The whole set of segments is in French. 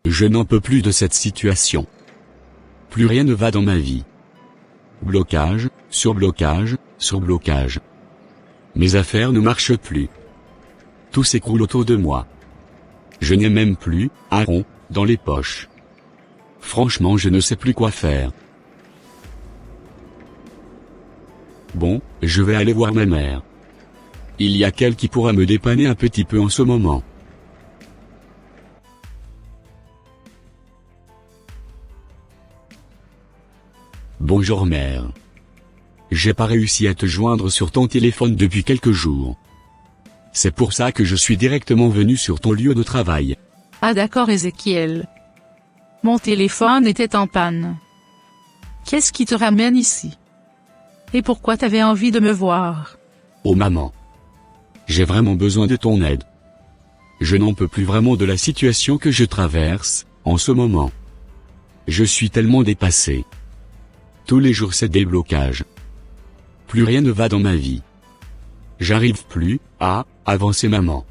Je n'en peux plus de cette situation. Plus rien ne va dans ma vie. Blocage, surblocage, surblocage. Mes affaires ne marchent plus. Tout s'écroule autour de moi. Je n'ai même plus un rond dans les poches. Franchement, je ne sais plus quoi faire. Bon, je vais aller voir ma mère. Il y a qu'elle qui pourra me dépanner un petit peu en ce moment. Bonjour mère. J'ai pas réussi à te joindre sur ton téléphone depuis quelques jours. C'est pour ça que je suis directement venu sur ton lieu de travail. Ah d'accord Ézéchiel. Mon téléphone était en panne. Qu'est-ce qui te ramène ici? Et pourquoi t'avais envie de me voir? Oh maman. J'ai vraiment besoin de ton aide. Je n'en peux plus vraiment de la situation que je traverse, en ce moment. Je suis tellement dépassé. Tous les jours c'est des blocages. Plus rien ne va dans ma vie. J'arrive plus à avancer maman.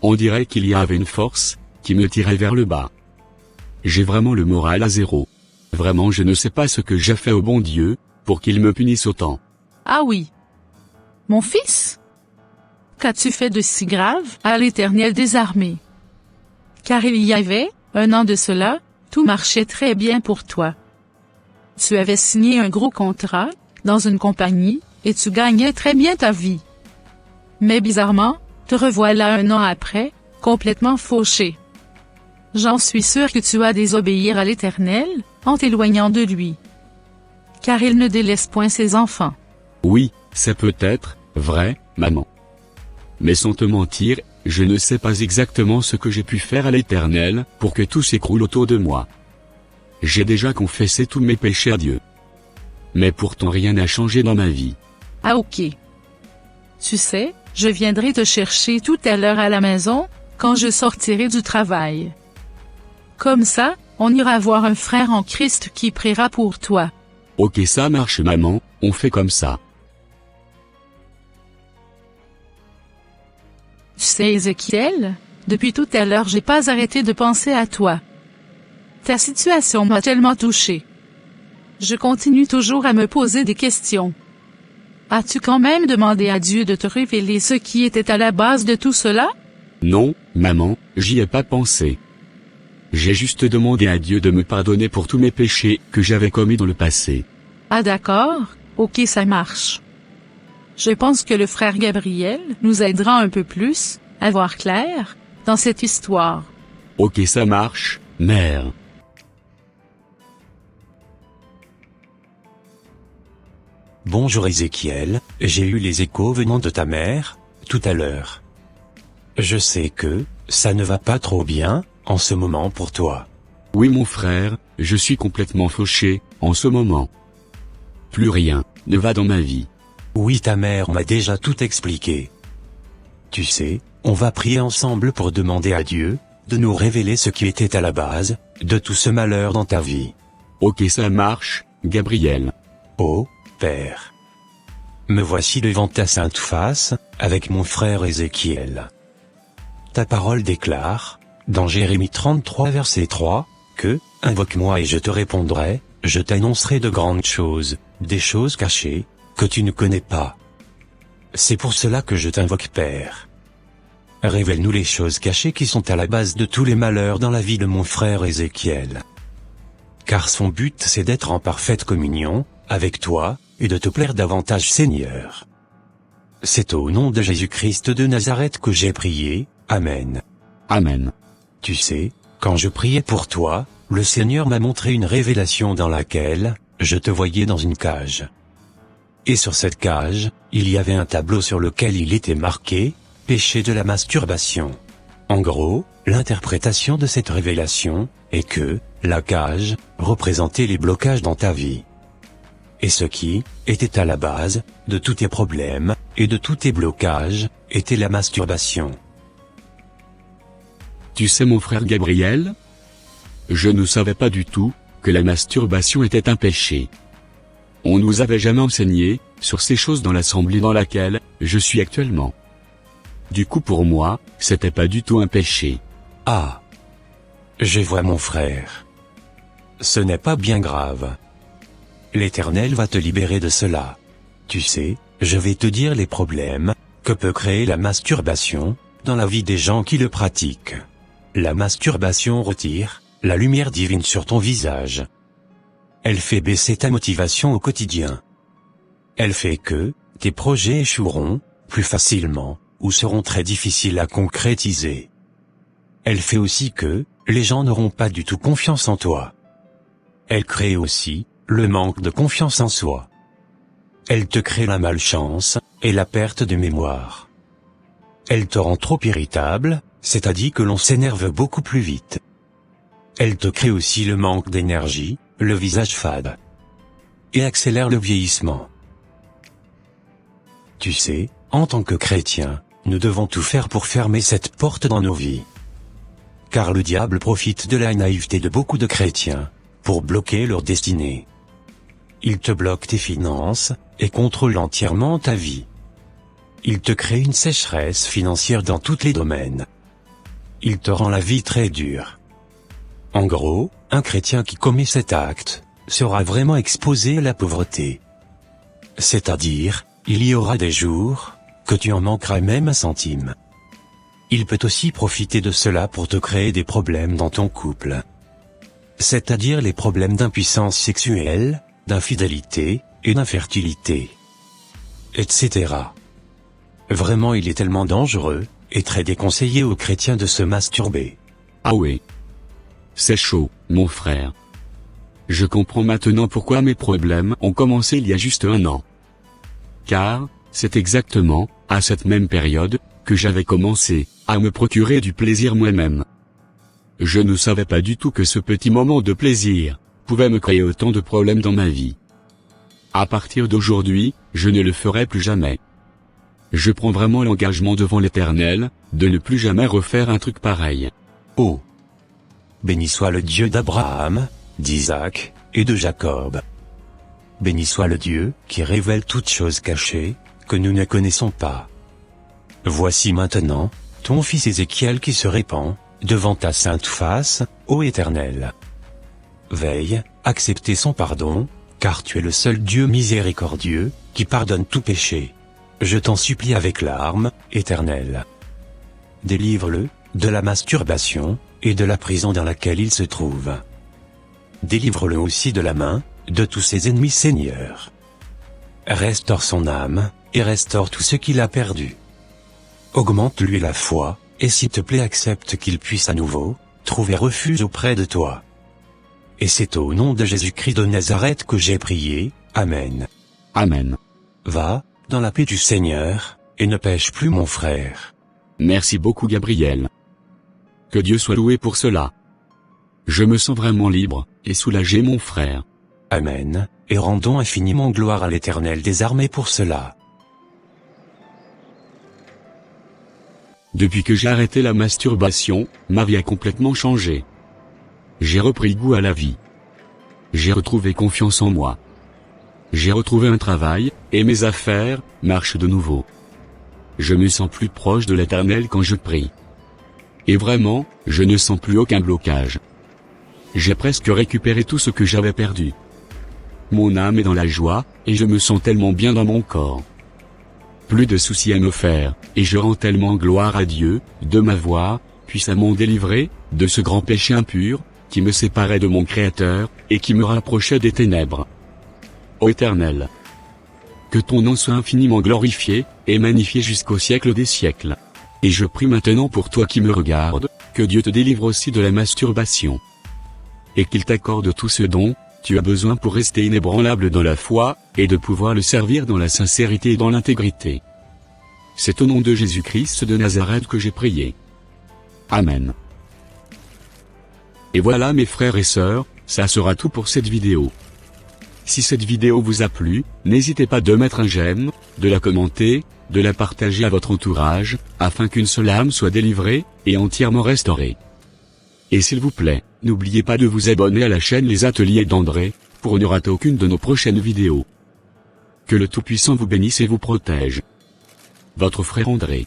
On dirait qu'il y avait une force qui me tirait vers le bas. J'ai vraiment le moral à zéro. Vraiment je ne sais pas ce que j'ai fait au bon Dieu pour qu'il me punisse autant. Ah oui. Mon fils? Qu'as-tu fait de si grave à l'Éternel des armées? Car il y avait, 1 an de cela, tout marchait très bien pour toi. Tu avais signé un gros contrat, dans une compagnie, et tu gagnais très bien ta vie. Mais bizarrement, te revoilà 1 an après, complètement fauché. J'en suis sûr que tu as désobéir à l'Éternel, en t'éloignant de lui. Car il ne délaisse point ses enfants. Oui, c'est peut-être vrai, maman. Mais sans te mentir, je ne sais pas exactement ce que j'ai pu faire à l'Éternel pour que tout s'écroule autour de moi. J'ai déjà confessé tous mes péchés à Dieu. Mais pourtant rien n'a changé dans ma vie. Ah ok. Tu sais, je viendrai te chercher tout à l'heure à la maison, quand je sortirai du travail. Comme ça, on ira voir un frère en Christ qui priera pour toi. Ok ça marche maman, on fait comme ça. Tu sais Ézéchiel, depuis tout à l'heure j'ai pas arrêté de penser à toi. Ta situation m'a tellement touché. Je continue toujours à me poser des questions. As-tu quand même demandé à Dieu de te révéler ce qui était à la base de tout cela? Non, maman, j'y ai pas pensé. J'ai juste demandé à Dieu de me pardonner pour tous mes péchés que j'avais commis dans le passé. Ah d'accord, ok ça marche. Je pense que le frère Gabriel nous aidera un peu plus, à voir clair, dans cette histoire. Ok ça marche, mère. Bonjour Ézéchiel, j'ai eu les échos venant de ta mère, tout à l'heure. Je sais que, ça ne va pas trop bien, en ce moment pour toi. Oui mon frère, je suis complètement fauché, en ce moment. Plus rien ne va dans ma vie. Oui ta mère m'a déjà tout expliqué. Tu sais, on va prier ensemble pour demander à Dieu, de nous révéler ce qui était à la base, de tout ce malheur dans ta vie. Ok ça marche, Gabriel. Oh, Père. Me voici devant ta sainte face, avec mon frère Ézéchiel. Ta parole déclare, dans Jérémie 33 verset 3, que, invoque-moi et je te répondrai, je t'annoncerai de grandes choses, des choses cachées, que tu ne connais pas. C'est pour cela que je t'invoque Père. Révèle-nous les choses cachées qui sont à la base de tous les malheurs dans la vie de mon frère Ézéchiel. Car son but c'est d'être en parfaite communion, avec toi, et de te plaire davantage Seigneur. C'est au nom de Jésus-Christ de Nazareth que j'ai prié, Amen. Amen. Tu sais, quand je priais pour toi, le Seigneur m'a montré une révélation dans laquelle, je te voyais dans une cage. Et sur cette cage, il y avait un tableau sur lequel il était marqué, péché de la masturbation. En gros, l'interprétation de cette révélation, est que, la cage, représentait les blocages dans ta vie. Et ce qui était à la base de tous tes problèmes et de tous tes blocages était la masturbation. Tu sais mon frère Gabriel? Je ne savais pas du tout que la masturbation était un péché. On nous avait jamais enseigné sur ces choses dans l'assemblée dans laquelle je suis actuellement. Du coup pour moi, c'était pas du tout un péché. Ah. Je vois mon frère. Ce n'est pas bien grave. L'Éternel va te libérer de cela. Tu sais, je vais te dire les problèmes que peut créer la masturbation dans la vie des gens qui le pratiquent. La masturbation retire la lumière divine sur ton visage. Elle fait baisser ta motivation au quotidien. Elle fait que tes projets échoueront plus facilement ou seront très difficiles à concrétiser. Elle fait aussi que les gens n'auront pas du tout confiance en toi. Elle crée aussi le manque de confiance en soi. Elle te crée la malchance et la perte de mémoire. Elle te rend trop irritable, c'est-à-dire que l'on s'énerve beaucoup plus vite. Elle te crée aussi le manque d'énergie, le visage fade. Et accélère le vieillissement. Tu sais, en tant que chrétiens, nous devons tout faire pour fermer cette porte dans nos vies. Car le diable profite de la naïveté de beaucoup de chrétiens pour bloquer leur destinée. Il te bloque tes finances et contrôle entièrement ta vie. Il te crée une sécheresse financière dans tous les domaines. Il te rend la vie très dure. En gros, un chrétien qui commet cet acte sera vraiment exposé à la pauvreté. C'est-à-dire, il y aura des jours que tu en manqueras même un centime. Il peut aussi profiter de cela pour te créer des problèmes dans ton couple. C'est-à-dire les problèmes d'impuissance sexuelle, d'infidélité et d'infertilité, etc. Vraiment, il est tellement dangereux et très déconseillé aux chrétiens de se masturber. Ah ouais. C'est chaud, mon frère. Je comprends maintenant pourquoi mes problèmes ont commencé il y a juste 1 an. Car, c'est exactement, à cette même période, que j'avais commencé à me procurer du plaisir moi-même. Je ne savais pas du tout que ce petit moment de plaisir pouvait me créer autant de problèmes dans ma vie. À partir d'aujourd'hui, je ne le ferai plus jamais. Je prends vraiment l'engagement devant l'Éternel de ne plus jamais refaire un truc pareil. Oh! Béni soit le Dieu d'Abraham, d'Isaac et de Jacob. Béni soit le Dieu qui révèle toutes choses cachées que nous ne connaissons pas. Voici maintenant ton fils Ézéchiel qui se répand devant ta sainte face, ô Éternel. Veille, accepter son pardon, car tu es le seul Dieu miséricordieux qui pardonne tout péché. Je t'en supplie avec larmes, Éternel. Délivre-le de la masturbation et de la prison dans laquelle il se trouve. Délivre-le aussi de la main de tous ses ennemis, Seigneur. Restaure son âme et restaure tout ce qu'il a perdu. Augmente-lui la foi, et s'il te plaît accepte qu'il puisse à nouveau trouver refuge auprès de toi. Et c'est au nom de Jésus-Christ de Nazareth que j'ai prié, Amen. Amen. Va, dans la paix du Seigneur, et ne pêche plus mon frère. Merci beaucoup Gabriel. Que Dieu soit loué pour cela. Je me sens vraiment libre, et soulagé mon frère. Amen, et rendons infiniment gloire à l'Éternel des armées pour cela. Depuis que j'ai arrêté la masturbation, ma vie a complètement changé. J'ai repris goût à la vie. J'ai retrouvé confiance en moi. J'ai retrouvé un travail, et mes affaires marchent de nouveau. Je me sens plus proche de l'Éternel quand je prie. Et vraiment, je ne sens plus aucun blocage. J'ai presque récupéré tout ce que j'avais perdu. Mon âme est dans la joie, et je me sens tellement bien dans mon corps. Plus de soucis à me faire, et je rends tellement gloire à Dieu, de m'avoir puissamment délivré de ce grand péché impur, qui me séparait de mon Créateur, et qui me rapprochait des ténèbres. Ô Éternel, que ton nom soit infiniment glorifié, et magnifié jusqu'au siècle des siècles. Et je prie maintenant pour toi qui me regardes, que Dieu te délivre aussi de la masturbation. Et qu'il t'accorde tout ce dont tu as besoin pour rester inébranlable dans la foi, et de pouvoir le servir dans la sincérité et dans l'intégrité. C'est au nom de Jésus-Christ de Nazareth que j'ai prié. Amen. Et voilà mes frères et sœurs, ça sera tout pour cette vidéo. Si cette vidéo vous a plu, n'hésitez pas de mettre un j'aime, de la commenter, de la partager à votre entourage, afin qu'une seule âme soit délivrée, et entièrement restaurée. Et s'il vous plaît, n'oubliez pas de vous abonner à la chaîne Les Ateliers d'André, pour ne rater aucune de nos prochaines vidéos. Que le Tout-Puissant vous bénisse et vous protège. Votre frère André.